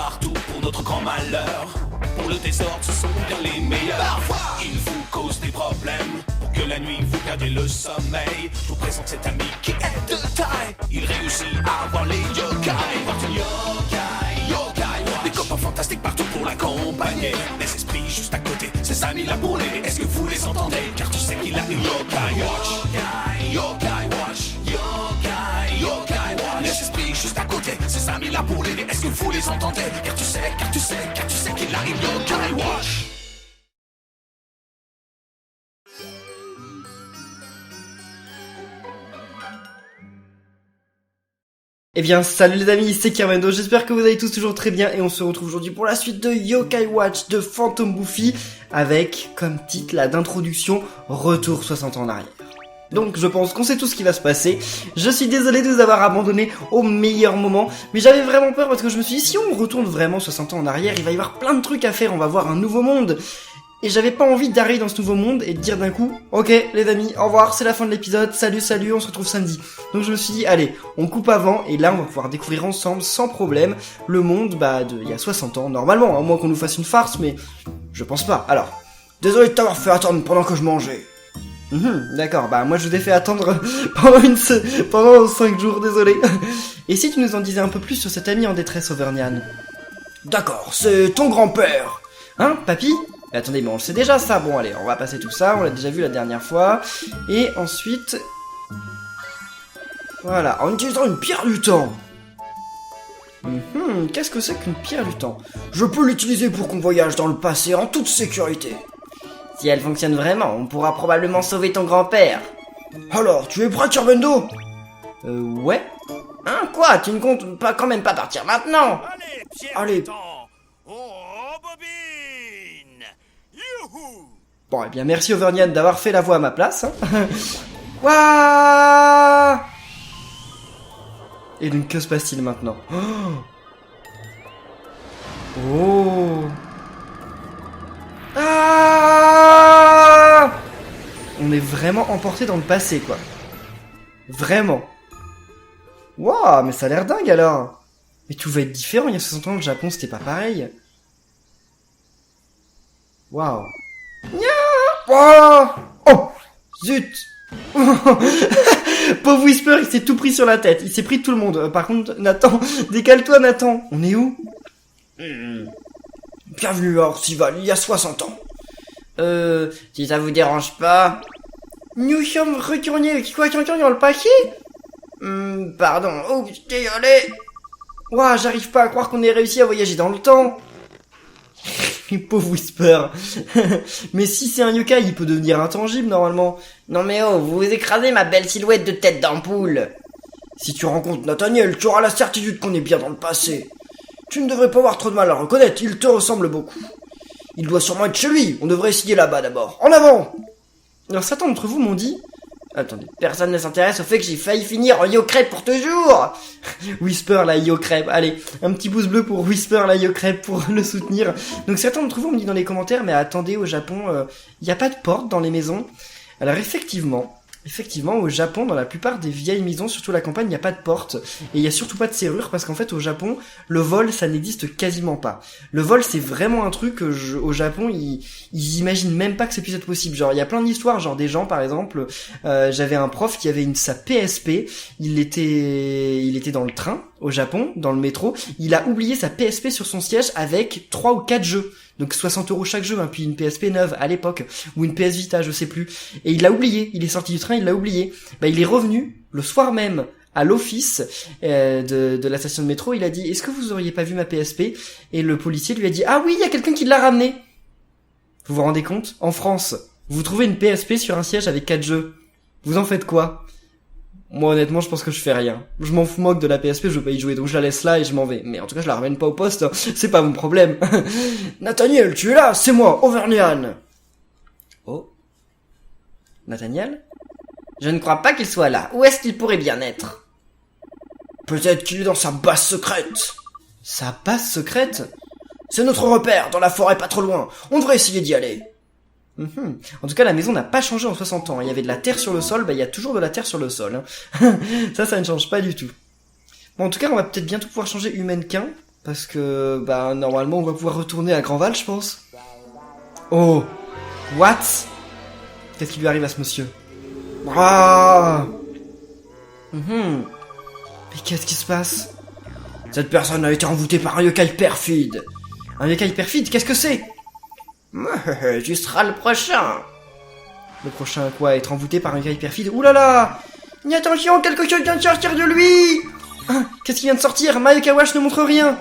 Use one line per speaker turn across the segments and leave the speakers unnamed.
partout pour notre grand malheur. Pour le désordre, ce sont bien les meilleurs. Parfois, ils vous causent des problèmes. Pour que la nuit vous perdiez le sommeil, je vous présente cet ami qui est de taille. Il réussit à avoir les yokai. Porte une yokai, yokai watch. Des copains fantastiques partout pour l'accompagner. Des esprits juste à côté, ses amis là pour l'aider. Est-ce que vous les entendez? Car tu sais qu'il a une yokai watch. Yokai, yokai watch. Yokai, yokai watch. Les esprits juste à côté, ses amis là pour l'aider. Est-ce que vous les entendez? Car tu sais qu'il a une yokai watch.
Eh bien, salut les amis, c'est Kermendo, j'espère que vous allez tous toujours très bien et on se retrouve aujourd'hui pour la suite de Yokai Watch de Phantom Buffy avec, comme titre là d'introduction, Retour 60 ans en arrière. Donc je pense qu'on sait tout ce qui va se passer. Je suis désolé de vous avoir abandonné au meilleur moment, mais j'avais vraiment peur parce que je me suis dit si on retourne vraiment 60 ans en arrière, il va y avoir plein de trucs à faire, on va voir un nouveau monde. Et j'avais pas envie d'arriver dans ce nouveau monde et de dire d'un coup, ok les amis, au revoir, c'est la fin de l'épisode, salut, on se retrouve samedi. Donc je me suis dit, allez, on coupe avant, et là on va pouvoir découvrir ensemble, sans problème, le monde, il y a 60 ans, normalement, à moins qu'on nous fasse une farce, mais je pense pas. Alors, désolé de t'avoir fait attendre pendant que je mangeais. D'accord, moi je vous ai fait attendre pendant 5 jours, désolé. Et si tu nous en disais un peu plus sur cet ami en détresse auvergnane? D'accord, c'est ton grand-père. Hein, papy? Mais attendez, mais on le sait déjà ça. Bon allez, on va passer tout ça, on l'a déjà vu la dernière fois. Et ensuite... Voilà, en utilisant une pierre du temps. Qu'est-ce que c'est qu'une pierre du temps? Je peux l'utiliser pour qu'on voyage dans le passé en toute sécurité. Si elle fonctionne vraiment, on pourra probablement sauver ton grand-père. Alors, tu es prêt, Kermendo? Ouais. Hein, quoi? Tu ne comptes pas quand même pas partir maintenant? Allez. Bon, eh bien, merci Auvergnane d'avoir fait la voix à ma place. Hein. Wouah! Et donc, que se passe-t-il maintenant? Oh! Ah! On est vraiment emporté dans le passé, quoi. Vraiment. Waouh, mais ça a l'air dingue, alors. Mais tout va être différent. Il y a 60 ans, le Japon, c'était pas pareil. Waouh. Oh, zut. Pauvre Whisper, il s'est tout pris sur la tête. Il s'est pris tout le monde. Par contre, Nathan, décale-toi, Nathan. On est où? Bienvenue à Orcival, il y a 60 ans. Si ça vous dérange pas. Nous sommes retournés 60 ans dans le passé? Pardon. Oh, désolé. Ouah, j'arrive pas à croire qu'on ait réussi à voyager dans le temps. Pauvre Whisper. Mais si c'est un yokai, il peut devenir intangible normalement. Non mais oh, vous écrasez ma belle silhouette de tête d'ampoule. Si tu rencontres Nathaniel, tu auras la certitude qu'on est bien dans le passé. Tu ne devrais pas avoir trop de mal à le reconnaître, il te ressemble beaucoup. Il doit sûrement être chez lui, on devrait essayer là-bas d'abord. En avant! Alors certains d'entre vous m'ont dit... Attendez, personne ne s'intéresse au fait que j'ai failli finir en yo-crêpe pour toujours. Whisper la yo-crêpe, allez, un petit pouce bleu pour Whisper la yo-crêpe pour le soutenir. Donc certains d'entre vous me disent dans les commentaires, mais attendez, au Japon, il n'y a pas de porte dans les maisons. Alors effectivement, au Japon, dans la plupart des vieilles maisons, surtout la campagne, il n'y a pas de porte. Et il n'y a surtout pas de serrure, parce qu'en fait, au Japon, le vol, ça n'existe quasiment pas. Le vol, c'est vraiment un truc que au Japon, ils imaginent même pas que ça puisse être possible. Genre, il y a plein d'histoires, genre des gens, par exemple, j'avais un prof qui avait sa PSP, il était dans le train, au Japon, dans le métro, il a oublié sa PSP sur son siège avec 3 ou 4 jeux. Donc 60 € chaque jeu, hein, puis une PSP neuve à l'époque, ou une PS Vita, je sais plus. Et il l'a oublié, il est sorti du train, il l'a oublié. Il est revenu le soir même à l'office de la station de métro, il a dit « Est-ce que vous auriez pas vu ma PSP ?» Et le policier lui a dit « Ah oui, il y a quelqu'un qui l'a ramené !» Vous vous rendez compte? En France, vous trouvez une PSP sur un siège avec 4 jeux. Vous en faites quoi? Moi honnêtement je pense que je fais rien. Je m'en fous moque de la PSP, je veux pas y jouer, donc je la laisse là et je m'en vais. Mais en tout cas je la ramène pas au poste, c'est pas mon problème. Nathaniel, tu es là, c'est moi, Auvergnane. Oh. Nathaniel? Je ne crois pas qu'il soit là. Où est-ce qu'il pourrait bien être? Peut-être qu'il est dans sa base secrète. Sa base secrète? C'est notre repère, dans la forêt pas trop loin. On devrait essayer d'y aller. En tout cas, la maison n'a pas changé en 60 ans. Il y avait de la terre sur le sol, il y a toujours de la terre sur le sol. Hein. Ça ne change pas du tout. Bon, en tout cas, on va peut-être bientôt pouvoir changer Humanquin. Parce que, bah, normalement, on va pouvoir retourner à Grandval, je pense. Oh! What? Qu'est-ce qui lui arrive à ce monsieur? Ah! Mais qu'est-ce qui se passe? Cette personne a été envoûtée par un yokai perfide. Un yokai perfide, qu'est-ce que c'est? Tu seras le prochain. Le prochain quoi? Être envoûté par un yokai perfide? Ouh là là! Mais attention, quelque chose vient de sortir de lui! Qu'est-ce qui vient de sortir? Ma yokai watch ne montre rien.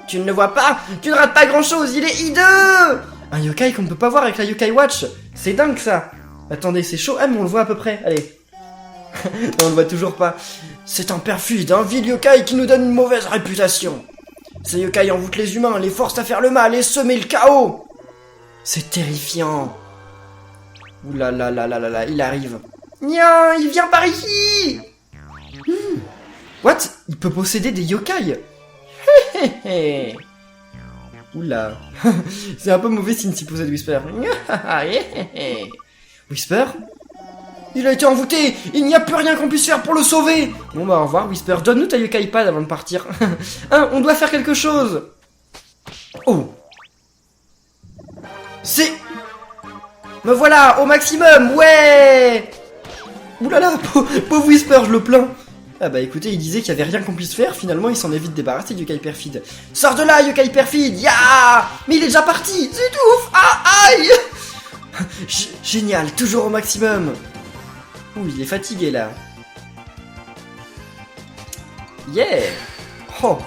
Tu ne le vois pas? Tu ne rates pas grand-chose, il est hideux! Un yokai qu'on ne peut pas voir avec la yokai watch. C'est dingue ça. Attendez, c'est chaud. Ah mais on le voit à peu près, allez. Non, on le voit toujours pas. C'est un perfide, un vil yokai qui nous donne une mauvaise réputation. Ces yokai envoûtent les humains, les forcent à faire le mal et semer le chaos. C'est terrifiant. Ouh là là là là là là, il arrive. Nya, il vient par ici. What? Il peut posséder des yokai. Oula. C'est un peu mauvais signe s'il possède Whisper. Whisper? Il a été envoûté. Il n'y a plus rien qu'on puisse faire pour le sauver. Bon bah au revoir Whisper. Donne-nous ta yokai pad avant de partir. On doit faire quelque chose. Oh. C'est... Me voilà, au maximum, ouais. Oulala, pauvre Whisper, je le plains. Ah bah écoutez, il disait qu'il y avait rien qu'on puisse faire, finalement il s'en est vite débarrassé du yokai perfide. Sors de là, yokai perfide, ya. Mais il est déjà parti, c'est ouf. Ah, aïe. Génial, toujours au maximum. Ouh, il est fatigué là. Yeah. Oh.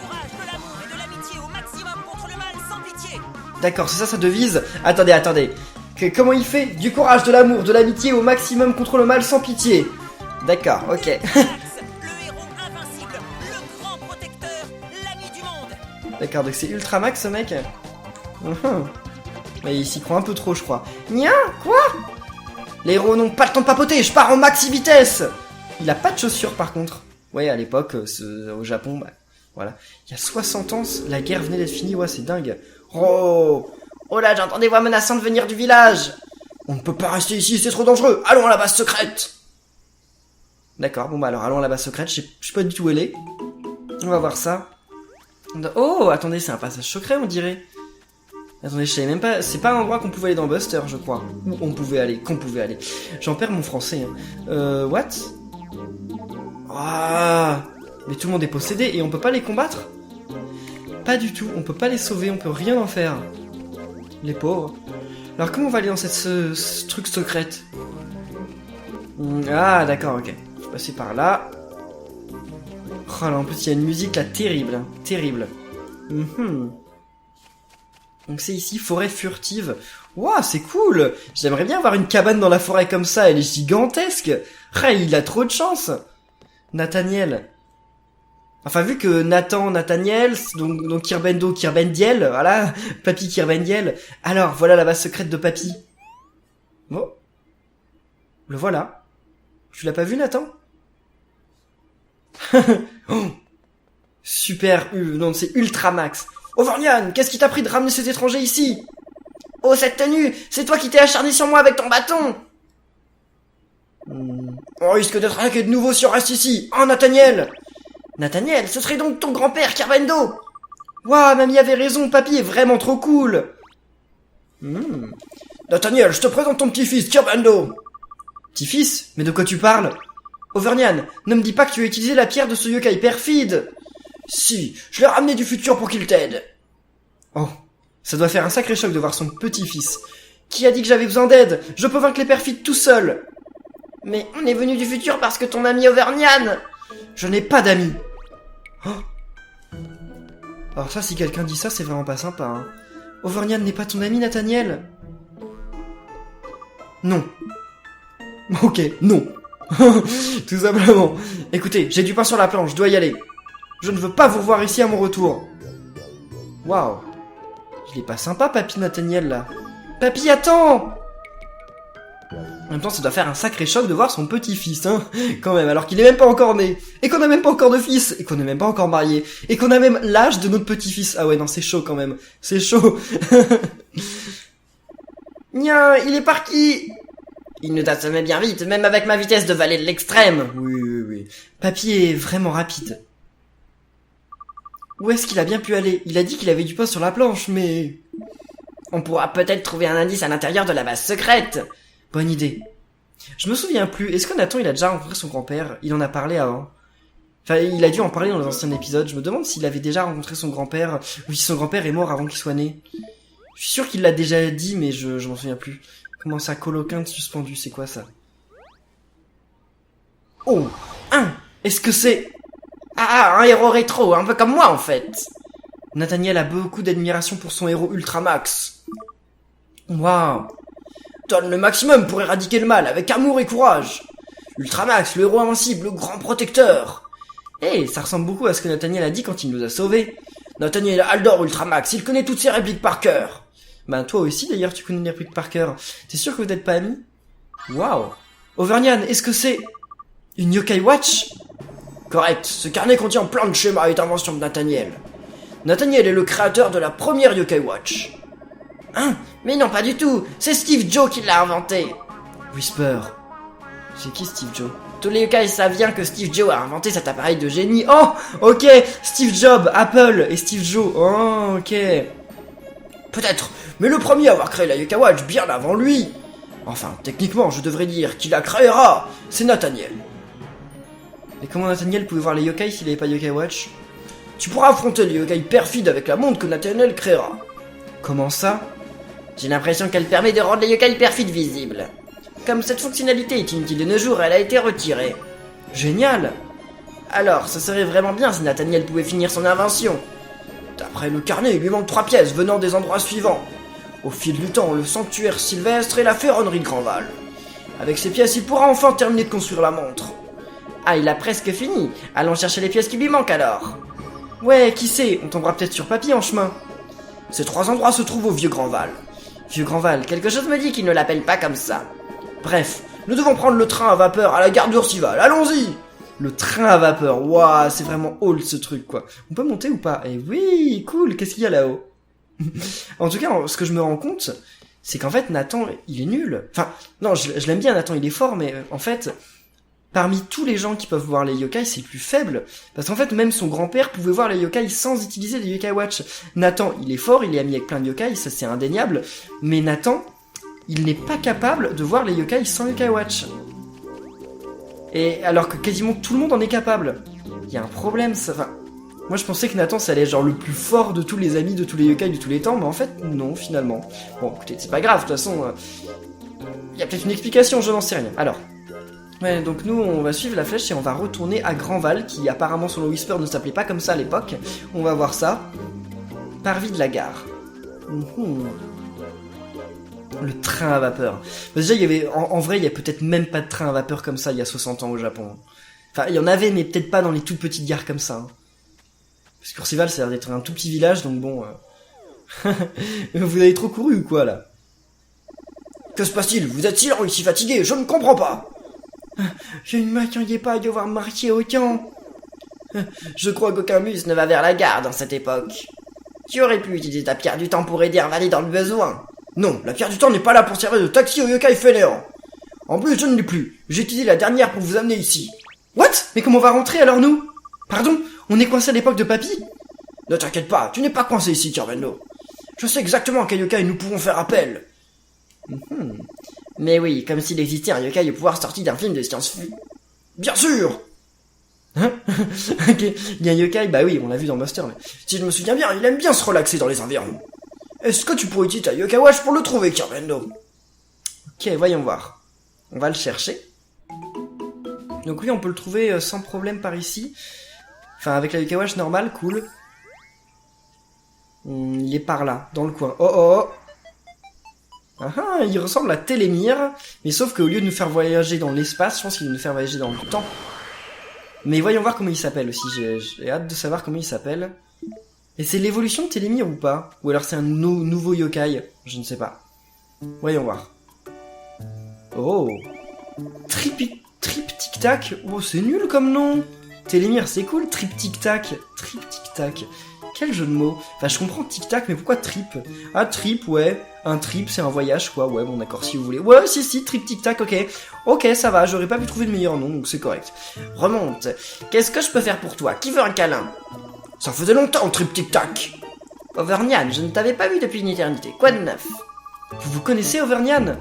D'accord, c'est ça sa devise. Attendez. Comment il fait? Du courage, de l'amour, de l'amitié au maximum contre le mal sans pitié. D'accord, ok.
Le héros invincible, le grand protecteur, l'ami du monde.
D'accord, donc c'est Ultramax ce mec. Mais il s'y croit un peu trop, je crois. Nia, quoi? Les héros n'ont pas le temps de papoter, je pars en maxi vitesse. Il a pas de chaussures par contre. Ouais, à l'époque, au Japon, bah, voilà. Il y a 60 ans, la guerre venait d'être finie, ouais, c'est dingue. Oh là, j'entends des voix menaçantes venir du village. On ne peut pas rester ici, c'est trop dangereux. Allons à la base secrète. D'accord, bon bah alors allons à la base secrète, je sais pas du tout où elle est. On va voir ça. Oh, attendez, c'est un passage secret on dirait. Attendez, je savais même pas, c'est pas un endroit qu'on pouvait aller dans Buster, je crois. Où on pouvait aller, qu'on pouvait aller. J'en perds mon français. What? Ah, mais tout le monde est possédé et on peut pas les combattre? Pas du tout, on peut pas les sauver, on peut rien en faire. Les pauvres. Alors comment on va aller dans ce truc secrète? Ah d'accord, ok. Je vais passer par là. Oh là, en plus il y a une musique là terrible, hein, terrible. Donc c'est ici, forêt furtive. Waouh, c'est cool. J'aimerais bien avoir une cabane dans la forêt comme ça, elle est gigantesque. Ah, il a trop de chance. Nathaniel. Enfin, vu que Nathaniel, donc Kirbendo, Kirbendiel, voilà, Papy Kirbendiel. Alors, voilà la base secrète de Papy. Oh. Le voilà. Tu l'as pas vu, Nathan? Oh. Super, non, c'est Ultramax. Overnian, qu'est-ce qui t'a pris de ramener cet étranger ici? Oh, cette tenue, c'est toi qui t'es acharné sur moi avec ton bâton. On risque d'être attaqué de nouveau si on reste ici. Oh, Nathaniel. Nathaniel, ce serait donc ton grand-père, Kirbendo. Waouh, mamie avait raison, papy est vraiment trop cool. Nathaniel, je te présente ton petit-fils, Kirbendo. Petit-fils? Mais de quoi tu parles? Overnian, ne me dis pas que tu as utilisé la pierre de ce yokai perfide. Si, je l'ai ramené du futur pour qu'il t'aide. Oh, ça doit faire un sacré choc de voir son petit-fils. Qui a dit que j'avais besoin d'aide? Je peux vaincre les perfides tout seul. Mais on est venu du futur parce que ton ami Overnian... Je n'ai pas d'amis. Oh. Alors ça, si quelqu'un dit ça, c'est vraiment pas sympa. Hein. Overnian n'est pas ton ami, Nathaniel? Non. Ok, non. Tout simplement. Écoutez, j'ai du pain sur la planche, je dois y aller. Je ne veux pas vous revoir ici à mon retour. Waouh. Il est pas sympa, papy Nathaniel, là. Papy, attends! En même temps, ça doit faire un sacré choc de voir son petit-fils, hein, quand même, alors qu'il est même pas encore né, et qu'on a même pas encore de fils, et qu'on est même pas encore marié, et qu'on a même l'âge de notre petit-fils. Ah ouais, non, c'est chaud quand même, c'est chaud. Nya, il est parti. Il nous assommait bien vite, même avec ma vitesse de valet de l'extrême. Oui. Papy est vraiment rapide. Où est-ce qu'il a bien pu aller? Il a dit qu'il avait du pain sur la planche, mais... On pourra peut-être trouver un indice à l'intérieur de la base secrète. Bonne idée. Je me souviens plus, est-ce que Nathan il a déjà rencontré son grand-père? Il en a parlé avant. Enfin, il a dû en parler dans les anciens épisodes. Je me demande s'il avait déjà rencontré son grand-père, ou si son grand-père est mort avant qu'il soit né. Je suis sûr qu'il l'a déjà dit, mais je m'en souviens plus. Comment ça, coloquinte suspendu, c'est quoi ça? Oh, est-ce que c'est... Ah, un héros rétro, un peu comme moi en fait. Nathaniel a beaucoup d'admiration pour son héros Ultramax. Waouh. Donne le maximum pour éradiquer le mal avec amour et courage. Ultramax, le héros invincible, le grand protecteur. Ça ressemble beaucoup à ce que Nathaniel a dit quand il nous a sauvés. Nathaniel adore Ultramax, il connaît toutes ses répliques par cœur. Ben toi aussi d'ailleurs tu connais les répliques par cœur. T'es sûr que vous n'êtes pas amis? Waouh. Auvergnat, est-ce que c'est... une Yokai Watch? Correct, ce carnet contient plein de schémas et d'inventions de Nathaniel. Nathaniel est le créateur de la première Yokai Watch. Mais non, pas du tout. C'est Steve Joe qui l'a inventé. Whisper. C'est qui Steve Joe? Tous les yokai savent bien que Steve Joe a inventé cet appareil de génie. Oh, ok. Steve Jobs, Apple et Steve Joe. Oh, ok. Peut-être, mais le premier à avoir créé la Yokai Watch bien avant lui. Enfin, techniquement, je devrais dire qui la créera. C'est Nathaniel. Et comment Nathaniel pouvait voir les yokai s'il n'avait pas Yokai Watch? Tu pourras affronter les yokai perfides avec la montre que Nathaniel créera. Comment ça? J'ai l'impression qu'elle permet de rendre les yokai perfides visibles. Comme cette fonctionnalité est inutile de nos jours, elle a été retirée. Génial. Alors, ce serait vraiment bien si Nathaniel pouvait finir son invention. D'après le carnet, il lui manque 3 pièces venant des endroits suivants. Au fil du temps, le sanctuaire sylvestre et la ferronnerie de Grandval. Avec ces pièces, il pourra enfin terminer de construire la montre. Ah, il a presque fini. Allons chercher les pièces qui lui manquent alors. Ouais, qui sait, on tombera peut-être sur papy en chemin. Ces 3 endroits se trouvent au Vieux Grandval. Vieux Grandval, quelque chose me dit qu'il ne l'appelle pas comme ça. Bref, nous devons prendre le train à vapeur à la gare d'Ursival, allons-y! Le train à vapeur, waouh, c'est vraiment old ce truc quoi. On peut monter ou pas? Eh oui, cool, qu'est-ce qu'il y a là-haut? En tout cas, ce que je me rends compte, c'est qu'en fait Nathan, il est nul. Enfin, non, je l'aime bien Nathan, il est fort, mais en fait... Parmi tous les gens qui peuvent voir les yokai, c'est le plus faible. Parce qu'en fait, même son grand-père pouvait voir les yokai sans utiliser les Yokai Watch. Nathan, il est fort, il est ami avec plein de yokai, ça c'est indéniable. Mais Nathan, il n'est pas capable de voir les yokai sans Yokai Watch. Et alors que quasiment tout le monde en est capable. Il y a un problème, ça... Enfin, moi je pensais que Nathan, ça allait être genre le plus fort de tous les amis de tous les yokai de tous les temps, mais en fait, non, finalement. Bon, écoutez, c'est pas grave, de toute façon... Il y a peut-être une explication, je n'en sais rien. Alors... Ouais, donc nous, on va suivre la flèche et on va retourner à Grandval, qui apparemment, selon Whisper, ne s'appelait pas comme ça à l'époque. On va voir ça. Parvis de la gare. Le train à vapeur. Déjà, il y avait, en vrai, il y a peut-être même pas de train à vapeur comme ça il y a 60 ans au Japon. Enfin, il y en avait, mais peut-être pas dans les toutes petites gares comme ça. Parce que Ursival, ça a l'air d'être un tout petit village, donc bon... Vous avez trop couru ou quoi, là? Que se passe-t-il? Vous êtes si lent et si fatigué, je ne comprends pas. Je ne m'attendais pas à devoir marcher autant. Je crois qu'aucun mus ne va vers la gare dans cette époque. Tu aurais pu utiliser ta pierre du temps pour aider un valet dans le besoin. Non, la pierre du temps n'est pas là pour servir de taxi aux yokai fainéants. En plus, je ne l'ai plus. J'ai utilisé la dernière pour vous amener ici. What? Mais comment on va rentrer alors nous? Pardon? On est coincé à l'époque de papy? Ne t'inquiète pas, tu n'es pas coincé ici, Kirvendo. Je sais exactement à quel yokai nous pouvons faire appel. Mais oui, comme s'il existait un yokai au pouvoir sorti d'un film de science-fiction. Bien sûr! Ok, il y a un yokai, bah oui, on l'a vu dans Buster, mais si je me souviens bien, il aime bien se relaxer dans les environs. Est-ce que tu pourrais utiliser ta Yokai Watch pour le trouver, Kirvendo? Ok, voyons voir. On va le chercher. Donc oui, on peut le trouver sans problème par ici. Enfin, avec la Yokai Watch normale, cool. Il est par là, dans le coin. Oh! Il ressemble à Télémire, mais sauf qu'au lieu de nous faire voyager dans l'espace, je pense qu'il va nous faire voyager dans le temps. Mais voyons voir comment il s'appelle aussi, j'ai hâte de savoir comment il s'appelle. Et c'est l'évolution de Télémire ou pas? Ou alors c'est un nouveau yokai? Je ne sais pas. Voyons voir. Oh! Trip Tic Tac. Oh, c'est nul comme nom! Télémire, c'est cool, Trip Tic Tac. Trip Tic Tac. Quel jeu de mots. Enfin, je comprends Tic Tac, mais pourquoi Trip? Ah, Trip, ouais. Un trip, c'est un voyage, quoi. Ouais, bon, d'accord, si vous voulez. Ouais, si, Trip Tic Tac, ok. Ok, ça va, j'aurais pas pu trouver de meilleur nom, donc c'est correct. Remonte. Qu'est-ce que je peux faire pour toi? Qui veut un câlin? Ça faisait longtemps, Trip Tic Tac. Auvergnat, je ne t'avais pas vu depuis une éternité. Quoi de neuf? Vous connaissez Auvergnat?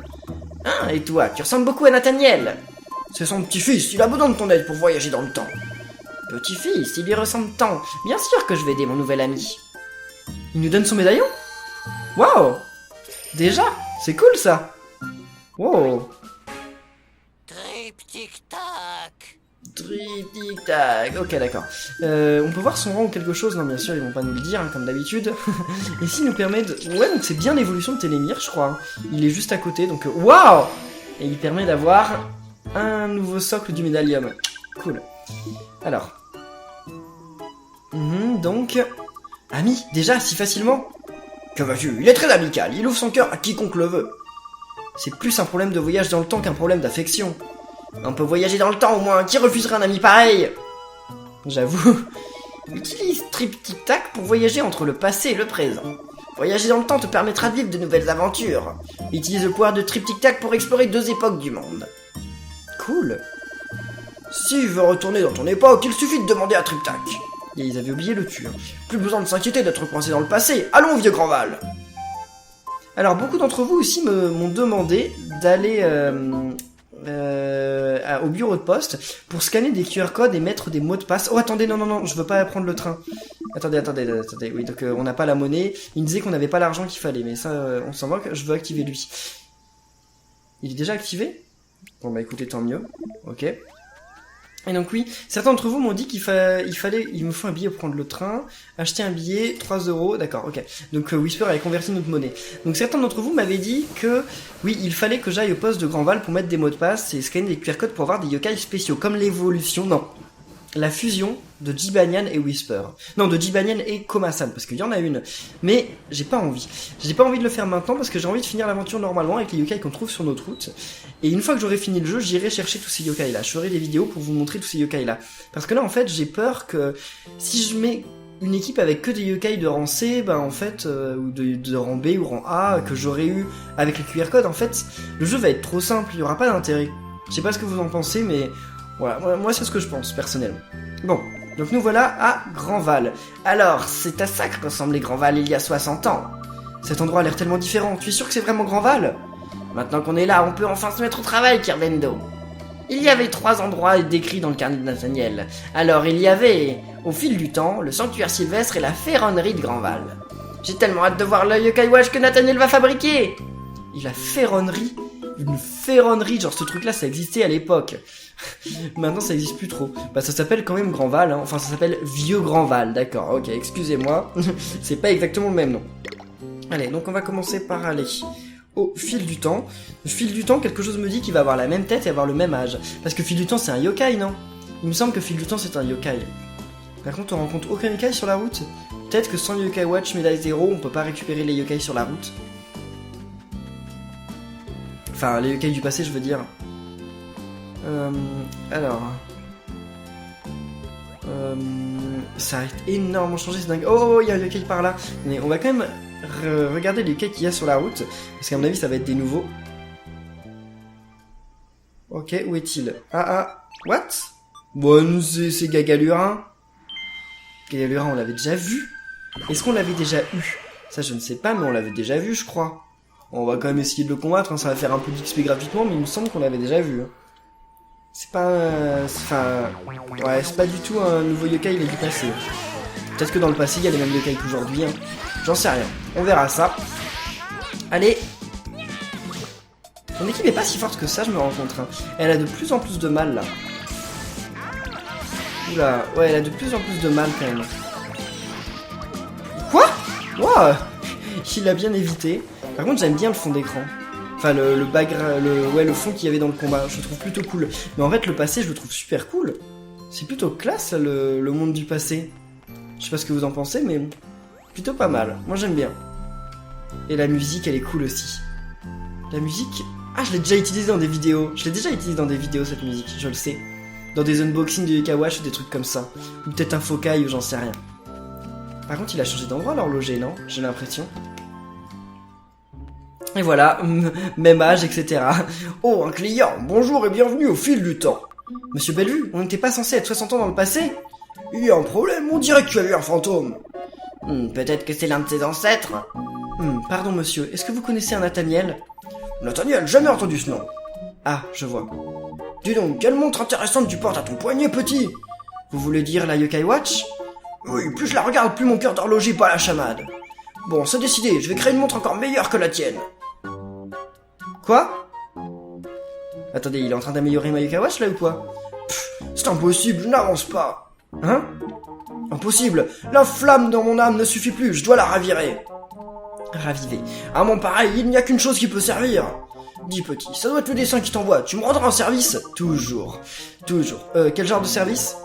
Hein, et toi, tu ressembles beaucoup à Nathaniel. C'est son petit-fils, il a besoin de ton aide pour voyager dans le temps. Petit-fils, il lui ressemble tant. Bien sûr que je vais aider mon nouvel ami. Il nous donne son médaillon? Waouh! Déjà, c'est cool ça. Wow.
Trip tic tac.
Trip tic tac. Ok, d'accord. On peut voir son rang ou quelque chose? Non, bien sûr, ils vont pas nous le dire, hein, comme d'habitude. Ici, il nous permet de... Ouais, donc c'est bien l'évolution de Télémire, je crois. Il est juste à côté, donc... Waouh! Et il permet d'avoir un nouveau socle du médaillum. Cool. Alors... donc... Ami, déjà, si facilement? Que vas-tu? Il est très amical, il ouvre son cœur à quiconque le veut. C'est plus un problème de voyage dans le temps qu'un problème d'affection. On peut voyager dans le temps au moins, qui refuserait un ami pareil? J'avoue. Utilise Trip Tic Tac pour voyager entre le passé et le présent. Voyager dans le temps te permettra de vivre de nouvelles aventures. Utilise le pouvoir de Trip Tic Tac pour explorer 2 époques du monde. Cool. Si tu veux retourner dans ton époque, il suffit de demander à Trip Tac. Et ils avaient oublié le tuer. Plus besoin de s'inquiéter d'être coincé dans le passé. Allons, vieux Grandval. Alors, beaucoup d'entre vous aussi m'ont demandé d'aller au bureau de poste pour scanner des QR codes et mettre des mots de passe. Oh, attendez, non, je veux pas prendre le train. Attendez. Oui, donc on n'a pas la monnaie. Il me disait qu'on n'avait pas l'argent qu'il fallait, mais ça, on s'en moque. Je veux activer lui. Il est déjà activé? Bon, bah écoutez, tant mieux. Ok. Et donc oui, certains d'entre vous m'ont dit il me faut un billet pour prendre le train, acheter un billet, 3 €, d'accord, ok. Donc Whisper avait converti notre monnaie. Donc certains d'entre vous m'avaient dit que, oui, il fallait que j'aille au poste de Grandval pour mettre des mots de passe et scanner des QR codes pour avoir des yokai spéciaux, comme l'évolution, non, la fusion de Jibanyan et Whisper. Non, de Jibanyan et Komasan, parce qu'il y en a une. Mais j'ai pas envie. J'ai pas envie de le faire maintenant parce que j'ai envie de finir l'aventure normalement avec les yokai qu'on trouve sur notre route. Et une fois que j'aurai fini le jeu, j'irai chercher tous ces yokai là. Je ferai des vidéos pour vous montrer tous ces yokai là. Parce que là, en fait, j'ai peur que si je mets une équipe avec que des yokai de rang C, bah en fait, ou de rang B ou rang A, que j'aurais eu avec les QR codes, en fait, le jeu va être trop simple, il y aura pas d'intérêt. Je sais pas ce que vous en pensez, mais voilà, moi c'est ce que je pense, personnellement. Bon, donc nous voilà à Grandval. Alors, c'est à ça que ressemblaient Grandval il y a 60 ans. Cet endroit a l'air tellement différent, tu es sûr que c'est vraiment Grandval? Maintenant qu'on est là, on peut enfin se mettre au travail, Kirvendo. Il y avait 3 endroits décrits dans le carnet de Nathaniel. Alors il y avait, au fil du temps, le sanctuaire sylvestre et la ferronnerie de Grandval. J'ai tellement hâte de voir le yokai watch que Nathaniel va fabriquer. Et la ferronnerie? Une ferronnerie, genre ce truc là ça existait à l'époque. Maintenant ça existe plus trop. Bah ça s'appelle quand même Grandval, hein. Enfin ça s'appelle Vieux Grandval, d'accord, ok, excusez-moi. C'est pas exactement le même nom. Allez, donc on va commencer par aller au fil du temps. Au fil du temps, quelque chose me dit qu'il va avoir la même tête et avoir le même âge. Parce que fil du temps c'est un yokai, non? Il me semble que fil du temps c'est un yokai. Par contre on rencontre aucun yokai sur la route. Peut-être que sans yokai watch médaille 0, on peut pas récupérer les yokai sur la route. Enfin, les yokai du passé, je veux dire. Alors... ça a énormément changé, c'est dingue. Oh, il y a un yokai par là. Mais on va quand même regarder les yokai qu'il y a sur la route. Parce qu'à mon avis, ça va être des nouveaux. Ok, où est-il? What? Bon, c'est Gagalurin. Gagalurin, on l'avait déjà vu. Est-ce qu'on l'avait déjà eu? Ça, je ne sais pas, mais on l'avait déjà vu, je crois. On va quand même essayer de le combattre, hein, ça va faire un peu d'XP gratuitement, mais il me semble qu'on l'avait déjà vu. Hein. C'est pas... Enfin... Ouais, c'est pas du tout un nouveau yokai, il est du passé. Peut-être que dans le passé, il y a les mêmes yokai qu'aujourd'hui. Hein. J'en sais rien. On verra ça. Allez. Mon équipe est pas si forte que ça, je me rends compte. Hein. Elle a de plus en plus de mal, là. Oula. Ouais, elle a de plus en plus de mal, quand même. Quoi? Wow. Il l'a bien évité. Par contre, j'aime bien le fond d'écran. Enfin, le fond qu'il y avait dans le combat. Je le trouve plutôt cool. Mais en fait, le passé, je le trouve super cool. C'est plutôt classe, le monde du passé. Je sais pas ce que vous en pensez, mais plutôt pas mal. Moi, j'aime bien. Et la musique, elle est cool aussi. La musique... Ah, je l'ai déjà utilisée dans des vidéos. Je l'ai déjà utilisée dans des vidéos, cette musique. Je le sais. Dans des unboxings de Yokai Watch ou des trucs comme ça. Ou peut-être un fokai ou j'en sais rien. Par contre, il a changé d'endroit, l'horloger, non? J'ai l'impression. Et voilà, même âge, etc. Oh, un client, bonjour et bienvenue au fil du temps. Monsieur Bellevue, on n'était pas censé être 60 ans dans le passé? Il y a un problème, on dirait que tu as vu un fantôme. Peut-être que c'est l'un de ses ancêtres. Pardon monsieur, est-ce que vous connaissez un Nathaniel? Nathaniel, jamais entendu ce nom. Ah, je vois. Dis donc, quelle montre intéressante tu portes à ton poignet, petit. Vous voulez dire la Yokai Watch? Oui, plus je la regarde, plus mon cœur d'horloger bat la chamade. Bon, c'est décidé, je vais créer une montre encore meilleure que la tienne. Quoi? Attendez, il est en train d'améliorer ma Yokai Watch là ou quoi? C'est impossible, je n'avance pas. Hein? Impossible, la flamme dans mon âme ne suffit plus, je dois la raviver. Raviver. À mon pareil, il n'y a qu'une chose qui peut servir. Dis petit, ça doit être le dessin qui t'envoie, tu me rendras un service? Toujours. Quel genre de service?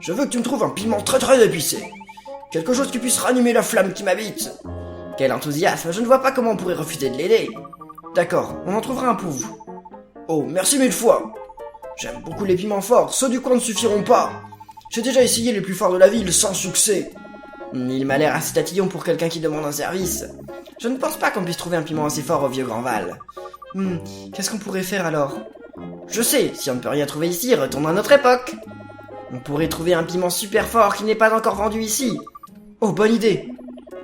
Je veux que tu me trouves un piment très très épicé. Quelque chose qui puisse ranimer la flamme qui m'habite. Quel enthousiasme, je ne vois pas comment on pourrait refuser de l'aider. D'accord, on en trouvera un pour vous. Oh, merci mille fois. J'aime beaucoup les piments forts, ceux du coin ne suffiront pas. J'ai déjà essayé les plus forts de la ville, sans succès. Il m'a l'air assez tatillon pour quelqu'un qui demande un service. Je ne pense pas qu'on puisse trouver un piment assez fort au vieux Grandval. Qu'est-ce qu'on pourrait faire alors? Je sais, si on ne peut rien trouver ici, retournons à notre époque. On pourrait trouver un piment super fort qui n'est pas encore vendu ici. Oh, bonne idée.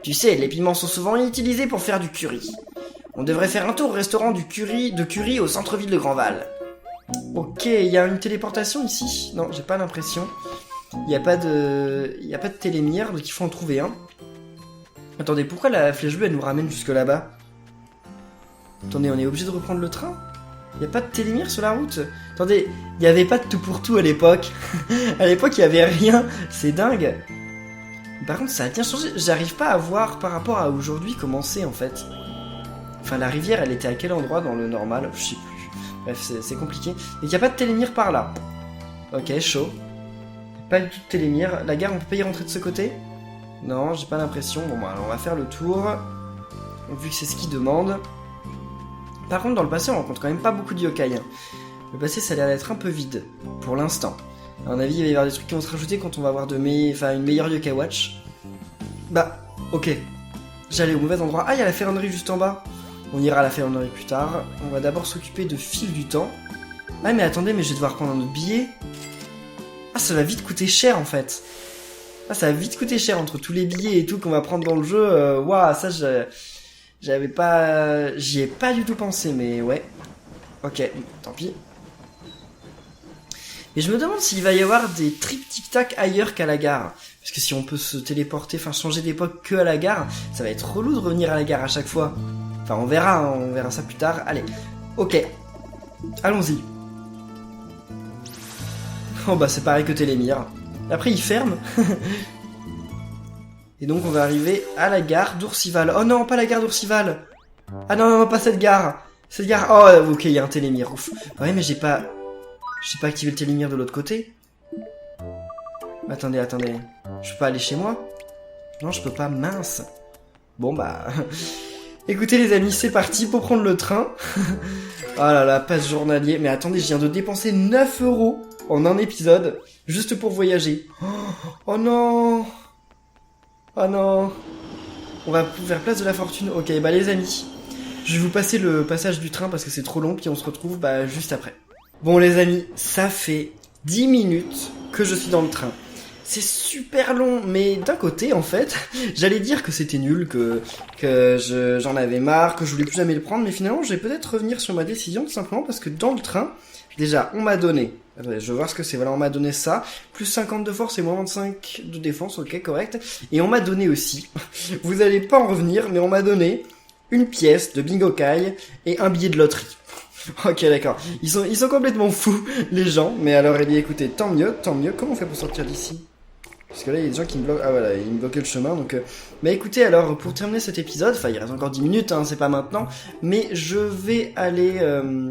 Tu sais, les piments sont souvent utilisés pour faire du curry. On devrait faire un tour au restaurant de curry au centre-ville de Grandval. Ok, il y a une téléportation ici? Non, j'ai pas l'impression. Il n'y a pas de télémire, donc il faut en trouver un. Attendez, pourquoi la flèche bleue elle nous ramène jusque là-bas? Attendez, on est obligé de reprendre le train? Il n'y a pas de télémire sur la route? Attendez, il n'y avait pas de tout pour tout à l'époque. À l'époque, il n'y avait rien. C'est dingue. Par contre, ça a bien changé. J'arrive pas à voir par rapport à aujourd'hui comment c'est en fait. Enfin, la rivière, elle était à quel endroit dans le normal? Je sais plus. Bref, c'est compliqué. Et il n'y a pas de télémire par là. Ok, chaud. Pas du tout de télémire. La gare, on peut pas y rentrer de ce côté? Non, j'ai pas l'impression. Bon, bah, on va faire le tour. Vu que c'est ce qu'il demande. Par contre, dans le passé, on rencontre quand même pas beaucoup de yokai. Hein. Le passé, ça a l'air d'être un peu vide. Pour l'instant. À mon avis, il va y avoir des trucs qui vont se rajouter quand on va avoir une meilleure Yokai Watch. Bah, ok. J'allais au mauvais endroit. Ah, il y a la ferronnerie juste en bas. On ira à la ferronnerie plus tard. On va d'abord s'occuper de Fil du Temps. Ah, mais attendez, mais je vais devoir prendre un autre billet. Ah, ça va vite coûter cher, en fait. Ah, ça va vite coûter cher entre tous les billets et tout qu'on va prendre dans le jeu. Waouh, ça, j'avais pas... J'y ai pas du tout pensé, mais ouais. Ok, tant pis. Et je me demande s'il va y avoir des trips tic-tac ailleurs qu'à la gare. Parce que si on peut se téléporter, enfin changer d'époque que à la gare, ça va être relou de revenir à la gare à chaque fois. Enfin on verra ça plus tard. Allez, ok. Allons-y. Oh bah c'est pareil que Télémire. Après il ferme. Et donc on va arriver à la gare d'Oursival. Oh non, pas la gare d'Oursival. Ah non, pas cette gare. Cette gare, oh ok, il y a un Télémire, ouf. Ouais mais j'ai pas activé le Télémire de l'autre côté. Attendez. Je peux pas aller chez moi? Non, je peux pas, mince. Bon bah... Écoutez les amis, c'est parti pour prendre le train. Oh là là, passe journalier. Mais attendez, je viens de dépenser 9 € en un épisode, juste pour voyager. Oh non. Oh non. On va faire place de la fortune. Ok, bah les amis, je vais vous passer le passage du train parce que c'est trop long, puis on se retrouve bah juste après. Bon les amis, ça fait 10 minutes que je suis dans le train. C'est super long, mais d'un côté, en fait, j'allais dire que c'était nul, que j'en avais marre, que je voulais plus jamais le prendre, mais finalement, je vais peut-être revenir sur ma décision, tout simplement parce que dans le train, déjà, on m'a donné, attendez, je vais voir ce que c'est, voilà, on m'a donné ça, plus 50 de force et moins 25 de défense, ok, correct, et on m'a donné aussi, vous allez pas en revenir, mais on m'a donné une pièce de Bingo Kai et un billet de loterie. Ok, d'accord. Ils sont complètement fous, les gens. Mais alors, écoutez, tant mieux. Comment on fait pour sortir d'ici? Parce que là, il y a des gens qui me bloquent. Ah voilà, ils me bloquaient le chemin. Donc, bah écoutez, alors, pour terminer cet épisode, enfin, il reste encore 10 minutes, hein, c'est pas maintenant. Mais je vais aller...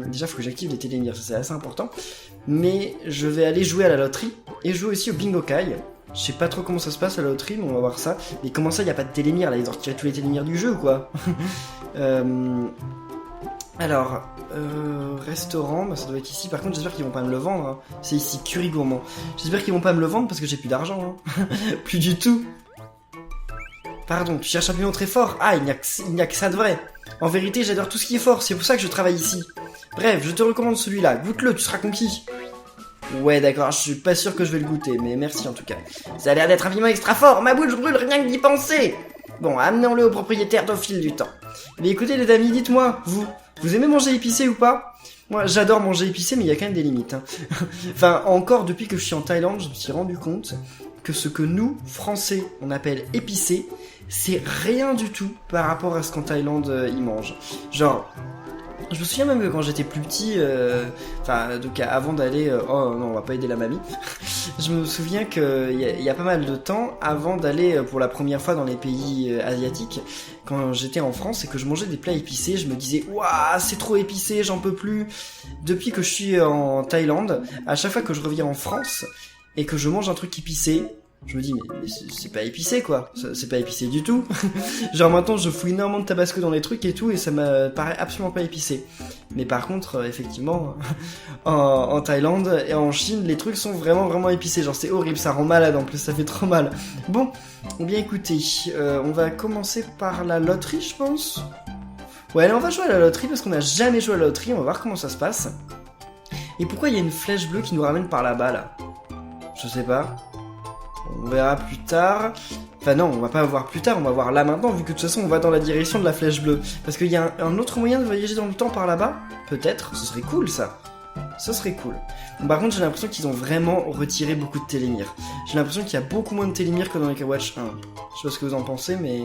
Déjà, faut que j'active les télémires, ça c'est assez important. Mais je vais aller jouer à la loterie. Et jouer aussi au Bingo Kai. Je sais pas trop comment ça se passe à la loterie, mais on va voir ça. Mais comment ça, il n'y a pas de télémire, là? Ils ont retiré tous les télémires du jeu, ou quoi? Alors, restaurant, bah ça doit être ici. Par contre, j'espère qu'ils vont pas me le vendre. Hein. C'est ici, curry gourmand. J'espère qu'ils vont pas me le vendre parce que j'ai plus d'argent. Hein. Plus du tout. Pardon, tu cherches un piment très fort? Ah, il n'y a que ça de vrai. En vérité, j'adore tout ce qui est fort. C'est pour ça que je travaille ici. Bref, je te recommande celui-là. Goûte-le, tu seras conquis. Ouais, d'accord, je suis pas sûr que je vais le goûter, mais merci en tout cas. Ça a l'air d'être un piment extra fort, ma bouche brûle rien que d'y penser. Bon, amenons-le au propriétaire au fil du temps. Mais écoutez les amis, dites-moi, vous aimez manger épicé ou pas? Moi, j'adore manger épicé, mais il y a quand même des limites. Hein. Enfin, encore depuis que je suis en Thaïlande, je me suis rendu compte que ce que nous, Français, on appelle épicé, c'est rien du tout par rapport à ce qu'en Thaïlande, ils mangent. Genre... Je me souviens même que quand j'étais plus petit, donc avant d'aller... oh non, on va pas aider la mamie. Je me souviens qu'il y a pas mal de temps, avant d'aller pour la première fois dans les pays asiatiques, quand j'étais en France et que je mangeais des plats épicés, je me disais « Waouh, c'est trop épicé, j'en peux plus !» Depuis que je suis en Thaïlande, à chaque fois que je reviens en France et que je mange un truc épicé, je me dis mais c'est pas épicé quoi, c'est pas épicé du tout. Genre maintenant je fous énormément de tabasco dans les trucs et tout et ça me paraît absolument pas épicé. Mais par contre effectivement en Thaïlande et en Chine les trucs sont vraiment épicés, genre c'est horrible, ça rend malade en plus, ça fait trop mal. Bon, bien écoutez, on va commencer par la loterie je pense. Ouais allez on va jouer à la loterie parce qu'on a jamais joué à la loterie, on va voir comment ça se passe. Et pourquoi il y a une flèche bleue qui nous ramène par là-bas là? Je sais pas. On verra plus tard. Enfin non, on va pas voir plus tard, on va voir là maintenant, vu que de toute façon on va dans la direction de la flèche bleue. Parce qu'il y a un autre moyen de voyager dans le temps par là-bas. Peut-être, ce serait cool ça. Ce serait cool. Bon, par contre j'ai l'impression qu'ils ont vraiment retiré beaucoup de télémire. J'ai l'impression qu'il y a beaucoup moins de télémire que dans les K-Watch 1. Je sais pas ce que vous en pensez, mais...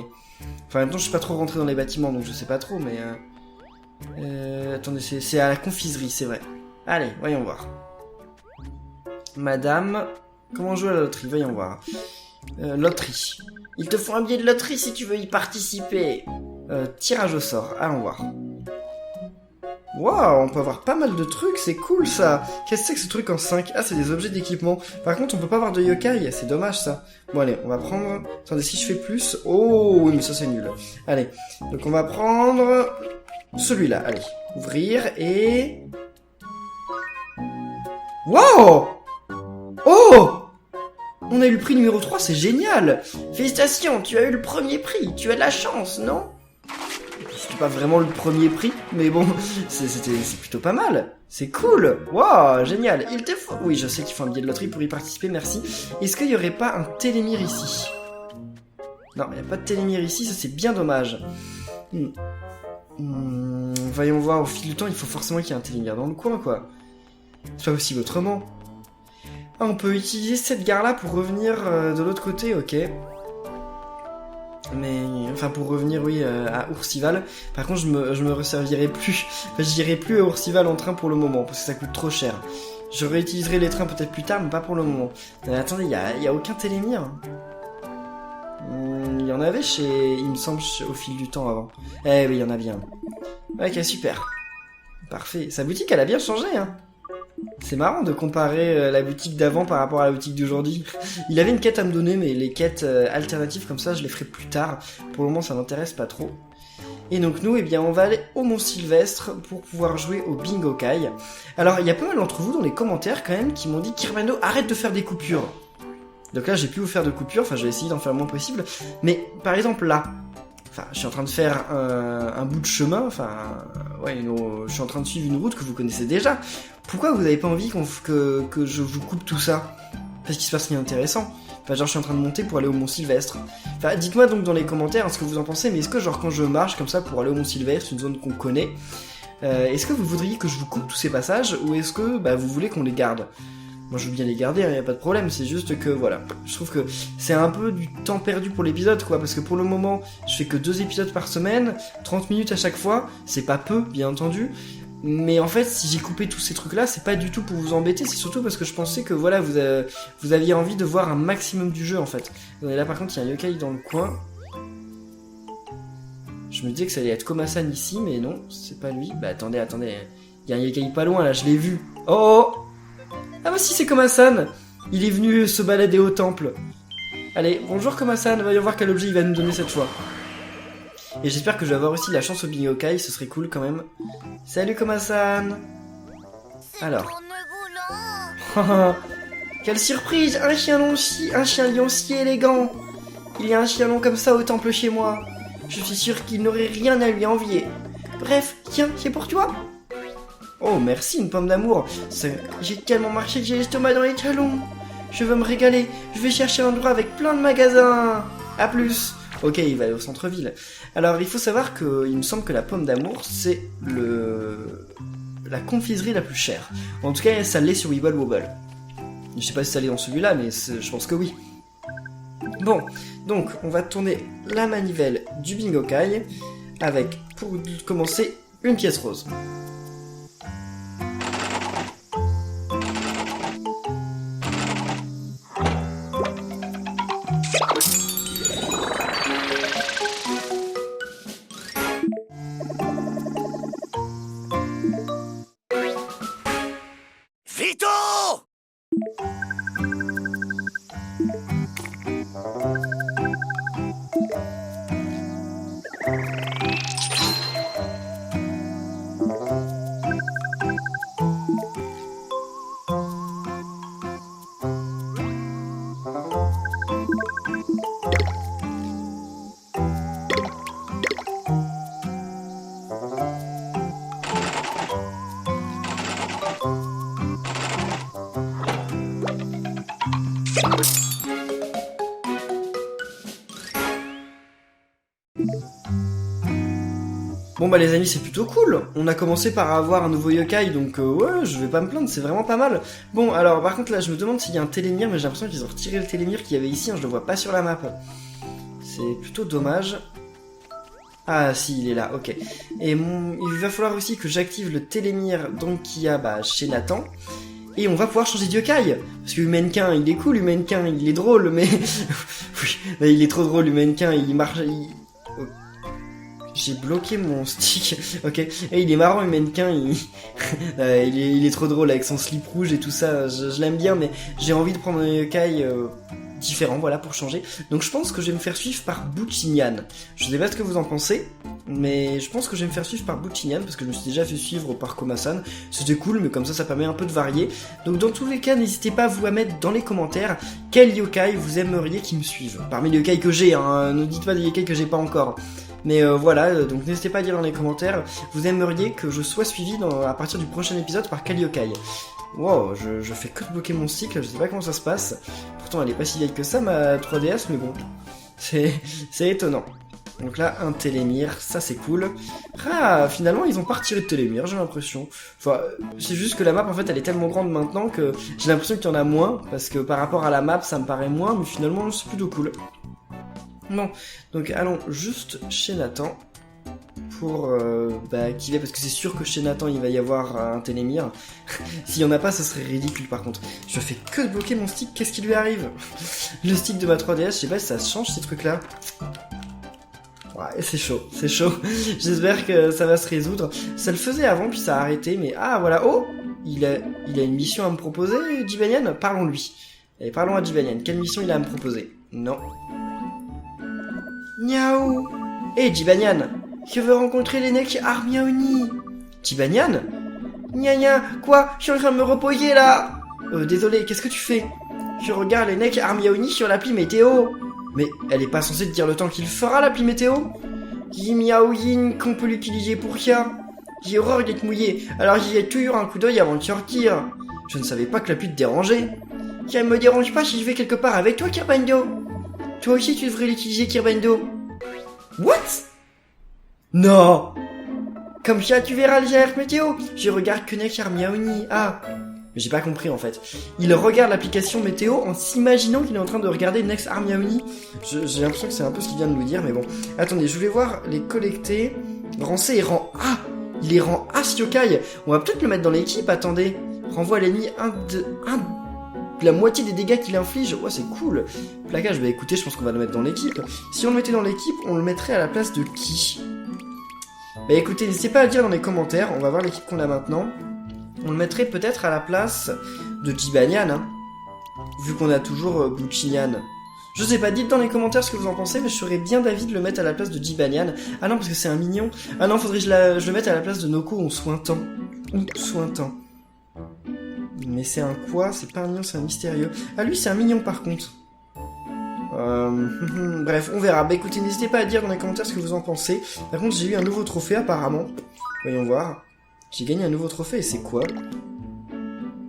Enfin en même temps je suis pas trop rentré dans les bâtiments, donc je sais pas trop, mais... Attendez, c'est à la confiserie, c'est vrai. Allez, voyons voir. Madame... Comment jouer à la loterie? Voyons voir. Loterie. Il te faut un billet de loterie si tu veux y participer. Tirage au sort. Allons voir. Waouh, on peut avoir pas mal de trucs, c'est cool ça. Qu'est-ce que c'est que ce truc en 5? Ah, c'est des objets d'équipement. Par contre, on peut pas avoir de yokai, c'est dommage ça. Bon allez, on va prendre... Attendez, si je fais plus... Oh, oui, mais ça c'est nul. Allez, donc on va prendre... celui-là, allez. Ouvrir et... Wow! Oh! On a eu le prix numéro 3, c'est génial! Félicitations, tu as eu le premier prix, tu as de la chance, non? C'était pas vraiment le premier prix, mais bon, c'est plutôt pas mal. C'est cool! Waouh, génial! Il te faut... Oui, je sais qu'il faut un billet de loterie pour y participer, merci. Est-ce qu'il y aurait pas un télémire ici? Non, il n'y a pas de télémire ici, ça c'est bien dommage. Voyons voir, au fil du temps, il faut forcément qu'il y ait un télémire dans le coin, quoi. C'est pas possible autrement. Ah, on peut utiliser cette gare-là pour revenir de l'autre côté, ok. Mais, enfin, pour revenir, oui, à Oursival. Par contre, je me resservirai plus. Enfin, j'irai plus à Oursival en train pour le moment, parce que ça coûte trop cher. Je réutiliserai les trains peut-être plus tard, mais pas pour le moment. Attendez, il y a aucun télémire. Il y en avait il me semble, au fil du temps avant. Eh oui, il y en a bien. Ok, super. Parfait. Sa boutique, elle a bien changé, hein. C'est marrant de comparer la boutique d'avant par rapport à la boutique d'aujourd'hui. Il avait une quête à me donner, mais les quêtes alternatives comme ça, je les ferai plus tard. Pour le moment, ça m'intéresse pas trop. Et donc nous, eh bien, on va aller au Mont Sylvestre pour pouvoir jouer au Bingo Kai. Alors, il y a pas mal d'entre vous dans les commentaires quand même qui m'ont dit « Kirmano, arrête de faire des coupures !» Donc là, j'ai pu vous faire de coupures, enfin, je vais essayer d'en faire le moins possible. Mais, par exemple, là... Enfin, je suis en train de faire un bout de chemin, enfin, ouais, je suis en train de suivre une route que vous connaissez déjà. Pourquoi vous n'avez pas envie que je vous coupe tout ça? Parce qu'il se passe rien d'intéressant. Enfin, genre, je suis en train de monter pour aller au Mont Sylvestre. Enfin, dites-moi donc dans les commentaires ce que vous en pensez, mais est-ce que, genre, quand je marche comme ça pour aller au Mont Sylvestre, une zone qu'on connaît, est-ce que vous voudriez que je vous coupe tous ces passages, ou est-ce que, vous voulez qu'on les garde? Moi je veux bien les garder, y a pas de problème, c'est juste que voilà, je trouve que c'est un peu du temps perdu pour l'épisode quoi, parce que pour le moment, je fais que 2 épisodes par semaine, 30 minutes à chaque fois, c'est pas peu, bien entendu, mais en fait, si j'ai coupé tous ces trucs-là, c'est pas du tout pour vous embêter, c'est surtout parce que je pensais que voilà, vous aviez envie de voir un maximum du jeu en fait. Et là par contre, il y a un yokai dans le coin. Je me disais que ça allait être Komasan ici, mais non, c'est pas lui. Bah attendez, il y a un yokai pas loin là, je l'ai vu. Oh! Ah bah si, c'est Komasan. Il est venu se balader au temple. Allez, bonjour Komasan, voyons voir quel objet il va nous donner cette fois. Et j'espère que je vais avoir aussi la chance au Bingo Kai, ce serait cool quand même. Salut Komasan. Alors. Quelle surprise, un chien lion si élégant. Il y a un chien long comme ça au temple chez moi. Je suis sûr qu'il n'aurait rien à lui envier. Bref, tiens, c'est pour toi. Oh, merci, une pomme d'amour. J'ai tellement marché que j'ai l'estomac dans les talons. Je veux me régaler. Je vais chercher un endroit avec plein de magasins. À plus. Ok, il va aller au centre-ville. Alors, il faut savoir que, il me semble que la pomme d'amour, c'est la confiserie la plus chère. En tout cas, ça l'est sur Wibble Wobble. Je sais pas si ça l'est dans celui-là, mais je pense que oui. Bon, donc, on va tourner la manivelle du Bingo Kai avec, pour commencer, une pièce rose.
Vito!
Bon bah les amis, c'est plutôt cool. On a commencé par avoir un nouveau yokai, donc ouais, je vais pas me plaindre, c'est vraiment pas mal. Bon, alors par contre là, je me demande s'il y a un télémire, mais j'ai l'impression qu'ils ont retiré le télémire qu'il y avait ici, hein, je le vois pas sur la map. C'est plutôt dommage. Ah si, il est là, ok. Et il va falloir aussi que j'active le télémire donc qu'il y a chez Nathan. Et on va pouvoir changer de yokai. Parce que Humainquin, il est cool, Humainquin, il est drôle, mais... oui, il est trop drôle, Humainquin, il marche... J'ai bloqué mon stick, ok. Et il est marrant, Humainquin, il est trop drôle avec son slip rouge et tout ça, je l'aime bien, mais j'ai envie de prendre un yokai différent, voilà, pour changer. Donc je pense que je vais me faire suivre par Buchinian. Je sais pas ce que vous en pensez, mais je pense que je vais me faire suivre par Buchinian, parce que je me suis déjà fait suivre par Komasan. C'était cool, mais comme ça permet un peu de varier. Donc dans tous les cas, n'hésitez pas vous à mettre dans les commentaires quel yokai vous aimeriez qui me suive. Parmi les yokai que j'ai, hein, ne dites pas des yokai que j'ai pas encore. Mais voilà, donc n'hésitez pas à dire dans les commentaires, vous aimeriez que je sois suivi à partir du prochain épisode par quel yokai. Wow, je fais que de bloquer mon stick, je sais pas comment ça se passe. Pourtant elle est pas si vieille que ça ma 3DS, mais bon, c'est étonnant. Donc là, un télémire, ça c'est cool. Ah, finalement ils ont pas retiré de télémire, j'ai l'impression. Enfin, c'est juste que la map en fait elle est tellement grande maintenant que j'ai l'impression qu'il y en a moins, parce que par rapport à la map ça me paraît moins, mais finalement c'est plutôt cool. Bon, donc allons juste chez Nathan pour activer, parce que c'est sûr que chez Nathan il va y avoir un télémire. S'il y en a pas, ce serait ridicule par contre. Je fais que de bloquer mon stick, qu'est-ce qui lui arrive? Le stick de ma 3DS, je sais pas si ça change ces trucs là. Ouais, c'est chaud, c'est chaud. J'espère que ça va se résoudre. Ça le faisait avant, puis ça a arrêté, mais ah voilà, oh, il a une mission à me proposer, Jibanian. Parlons-lui. Allez, parlons à Jibanian. Quelle mission il a à me proposer? Non. Miaou. Hé, Jibanian, je veux rencontrer les necks Armiaoni. Jibanian? Gna, quoi? Je suis en train de me reposer là. Désolé, qu'est-ce que tu fais? Je regarde les necks Armiaoni sur l'appli météo. Mais elle est pas censée te dire le temps qu'il fera l'appli météo? Miaouyin, qu'on peut l'utiliser pour ça? J'ai horreur d'être mouillé, alors j'y ai toujours un coup d'œil avant de sortir. Je ne savais pas que la pluie te dérangeait. Ça ne me dérange pas si je vais quelque part avec toi, Kirbando. Toi aussi tu devrais l'utiliser, Kirbando. What? Non. Comme ça tu verras les alertes météo. Je regarde que Nex Armiaoni. Ah. J'ai pas compris en fait. Il regarde l'application météo en s'imaginant qu'il est en train de regarder Nex Armiaoni. J'ai l'impression que c'est un peu ce qu'il vient de nous dire, mais bon. Attendez, je vais voir les collecter. Rang C et rang A. Il est rang A ce yokai. On va peut-être le mettre dans l'équipe, attendez. Renvoie à l'ennemi la moitié des dégâts qu'il inflige. Ouais, c'est cool. Plaquage, bah écoutez, je pense qu'on va le mettre dans l'équipe. Si on le mettait dans l'équipe, on le mettrait à la place de qui? Bah écoutez, n'hésitez pas à le dire dans les commentaires. On va voir l'équipe qu'on a maintenant. On le mettrait peut-être à la place de Jibanian, hein, vu qu'on a toujours Buchinian. Je sais pas, dites dans les commentaires ce que vous en pensez, mais je serais bien d'avis de le mettre à la place de Jibanian. Ah non, parce que c'est un mignon. Ah non, faudrait que je le mette à la place de Noko ou Sointan. Ou Sointan. Mais c'est un quoi? C'est pas un mignon, c'est un mystérieux. Ah lui, c'est un mignon par contre. Bref, on verra. Bah écoutez, n'hésitez pas à dire dans les commentaires ce que vous en pensez. Par contre, j'ai eu un nouveau trophée apparemment. Voyons voir. J'ai gagné un nouveau trophée, et c'est quoi?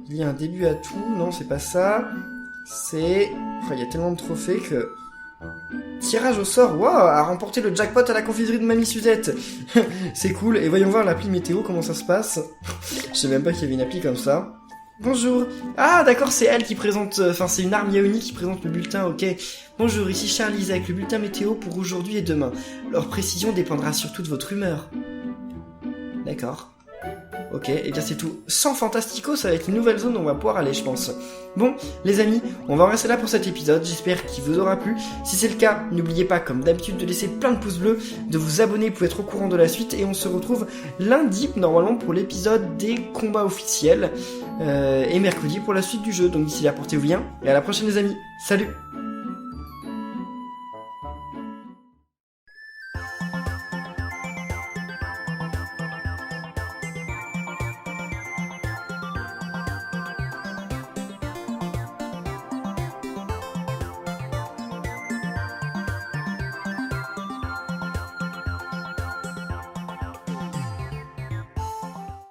Il y a un début à tout, non c'est pas ça. C'est... Enfin, il y a tellement de trophées que... Tirage au sort, waouh, a remporté le jackpot à la confiserie de Mamie Suzette. C'est cool, et voyons voir l'appli météo, comment ça se passe. Je savais même pas qu'il y avait une appli comme ça. Bonjour. Ah d'accord, c'est elle qui présente... Enfin, c'est une arme Yaoni qui présente le bulletin, ok. Bonjour, ici Charlize avec le bulletin météo pour aujourd'hui et demain. Leur précision dépendra surtout de votre humeur. D'accord. Ok, et bien c'est tout. Sans Fantastico, ça va être une nouvelle zone où on va pouvoir aller, je pense. Bon, les amis, on va en rester là pour cet épisode. J'espère qu'il vous aura plu. Si c'est le cas, n'oubliez pas, comme d'habitude, de laisser plein de pouces bleus, de vous abonner pour être au courant de la suite. Et on se retrouve lundi, normalement, pour l'épisode des combats officiels. Et mercredi pour la suite du jeu. Donc d'ici là, portez-vous bien. Et à la prochaine, les amis. Salut!